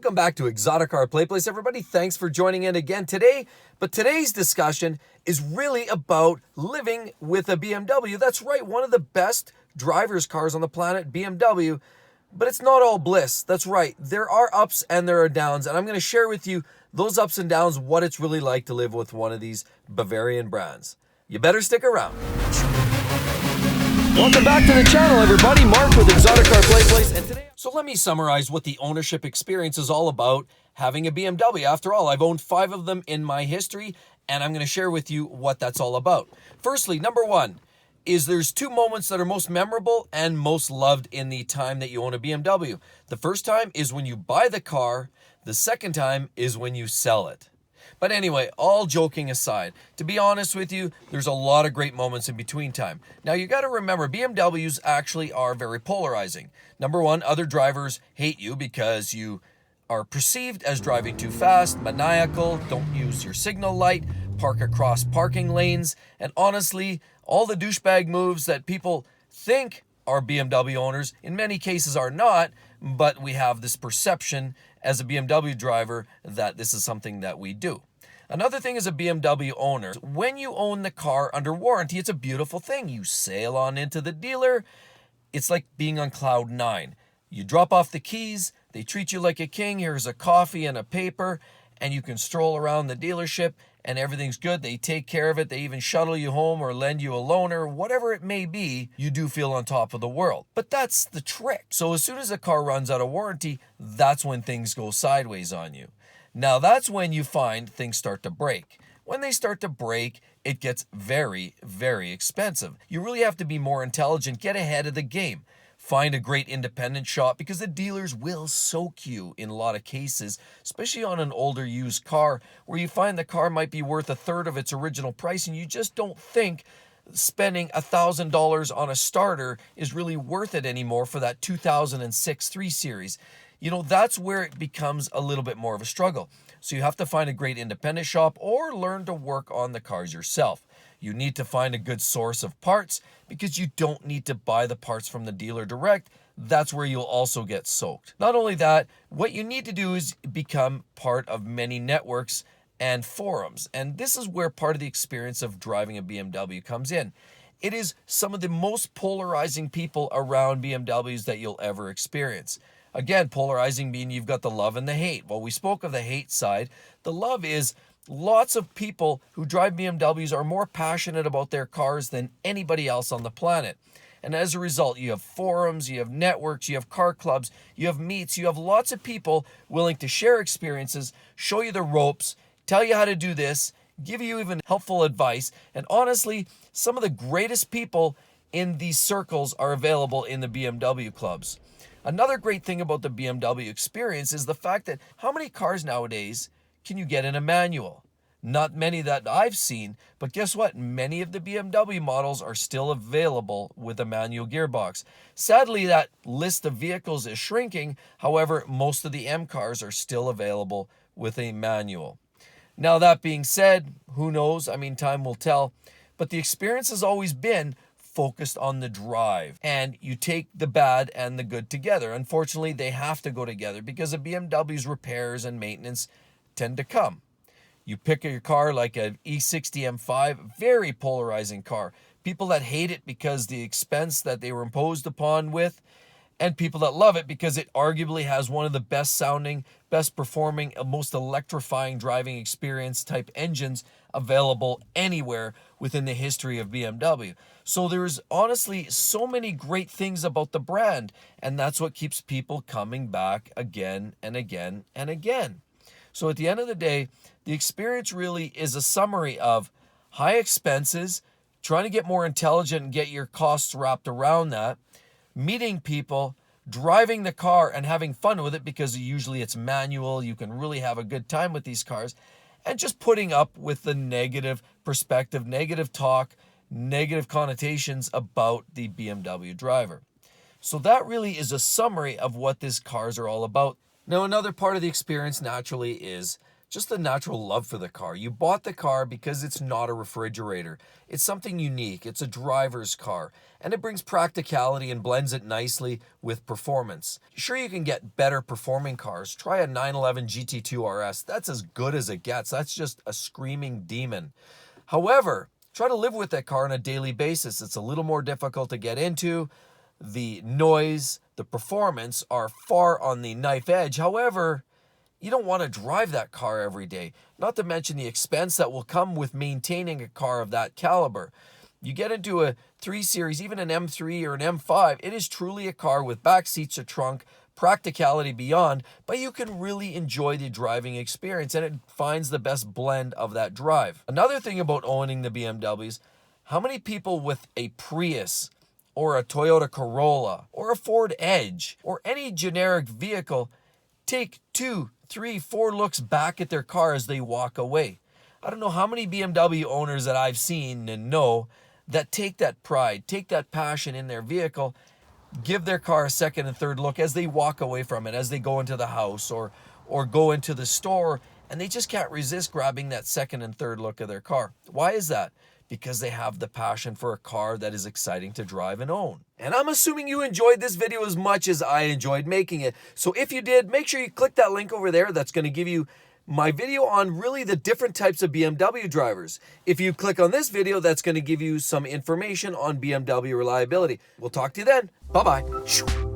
Welcome back to Exotic Car Play Place, everybody. Thanks for joining in again today. But today's discussion is really about living with a BMW. That's right, one of the best driver's cars on the planet, BMW. But it's not all bliss. That's right. There are ups and there are downs. And I'm going to share with you those ups and downs, what it's really like to live with one of these Bavarian brands. You better stick around. Welcome back to the channel, everybody. Mark with Exotic Car Play Place. And today, so let me summarize what the ownership experience is all about having a BMW. After all, I've owned 5 of them in my history, and I'm going to share with you what that's all about. Firstly, number one is there's 2 moments that are most memorable and most loved in the time that you own a BMW. The first time is when you buy the car. The second time is when you sell it. But anyway, all joking aside, to be honest with you, there's a lot of great moments in between time. Now, you got to remember, BMWs actually are very polarizing. Number one, other drivers hate you because you are perceived as driving too fast, maniacal, don't use your signal light, park across parking lanes, and honestly, all the douchebag moves that people think are BMW owners, in many cases are not, but we have this perception as a BMW driver that this is something that we do. Another thing as a BMW owner, when you own the car under warranty, it's a beautiful thing. You sail on into the dealer. It's like being on cloud 9. You drop off the keys. They treat you like a king. Here's a coffee and a paper, and you can stroll around the dealership and everything's good. They take care of it. They even shuttle you home or lend you a loaner, whatever it may be. You do feel on top of the world. But that's the trick. So as soon as a car runs out of warranty, that's when things go sideways on you. Now that's when you find things start to break. When they start to break, it gets very, very expensive. You really have to be more intelligent, get ahead of the game. Find a great independent shop because the dealers will soak you in a lot of cases, especially on an older used car where you find the car might be worth a third of its original price and you just don't think spending $1,000 on a starter is really worth it anymore for that 2006 3 Series. You know, that's where it becomes a little bit more of a struggle. So you have to find a great independent shop or learn to work on the cars yourself. You need to find a good source of parts because you don't need to buy the parts from the dealer direct. That's where you'll also get soaked. Not only that, what you need to do is become part of many networks and forums. And this is where part of the experience of driving a BMW comes in. It is some of the most polarizing people around BMWs that you'll ever experience. Again, polarizing meaning you've got the love and the hate. Well, we spoke of the hate side. The love is lots of people who drive BMWs are more passionate about their cars than anybody else on the planet. And as a result, you have forums, you have networks, you have car clubs, you have meets, you have lots of people willing to share experiences, show you the ropes, tell you how to do this, give you even helpful advice. And honestly, some of the greatest people in these circles are available in the BMW clubs. Another great thing about the BMW experience is the fact that how many cars nowadays can you get in a manual? Not many that I've seen, but guess what? Many of the BMW models are still available with a manual gearbox. Sadly, that list of vehicles is shrinking. However, most of the M cars are still available with a manual. Now, that being said, who knows? I mean, time will tell. But the experience has always been focused on the drive, and you take the bad and the good together. Unfortunately, they have to go together because of BMW's repairs and maintenance tend to come. You pick your car like an E60 M5, very polarizing car. People that hate it because the expense that they were imposed upon with, and people that love it because it arguably has one of the best sounding, best performing, most electrifying driving experience type engines available anywhere within the history of BMW. So there's honestly so many great things about the brand, and that's what keeps people coming back again and again and again. So at the end of the day, the experience really is a summary of high expenses, trying to get more intelligent and get your costs wrapped around that, meeting people, driving the car and having fun with it because usually it's manual. You can really have a good time with these cars, and just putting up with the negative perspective, negative talk, negative connotations about the BMW driver. So that really is a summary of what these cars are all about. Now, another part of the experience naturally is just the natural love for the car. You bought the car because it's not a refrigerator. It's something unique. It's a driver's car, and it brings practicality and blends it nicely with performance. Sure, you can get better performing cars. Try a 911 GT2 RS. That's as good as it gets. That's just a screaming demon. However, try to live with that car on a daily basis. It's a little more difficult to get into. The noise, the performance are far on the knife edge. However, you don't want to drive that car every day, not to mention the expense that will come with maintaining a car of that caliber. You get into a 3 Series, even an M3 or an M5, it is truly a car with back seats, a trunk, practicality beyond, but you can really enjoy the driving experience, and it finds the best blend of that drive. Another thing about owning the BMWs, how many people with a Prius or a Toyota Corolla or a Ford Edge or any generic vehicle take 2, 3, 4 looks back at their car as they walk away? I don't know how many BMW owners that I've seen and know that take that pride, take that passion in their vehicle, give their car a second and third look as they walk away from it, as they go into the house or go into the store, and they just can't resist grabbing that second and third look of their car. Why is that? Because they have the passion for a car that is exciting to drive and own. And I'm assuming you enjoyed this video as much as I enjoyed making it. So if you did, make sure you click that link over there. That's going to give you my video on really the different types of BMW drivers. If you click on this video, that's going to give you some information on BMW reliability. We'll talk to you then. Bye-bye.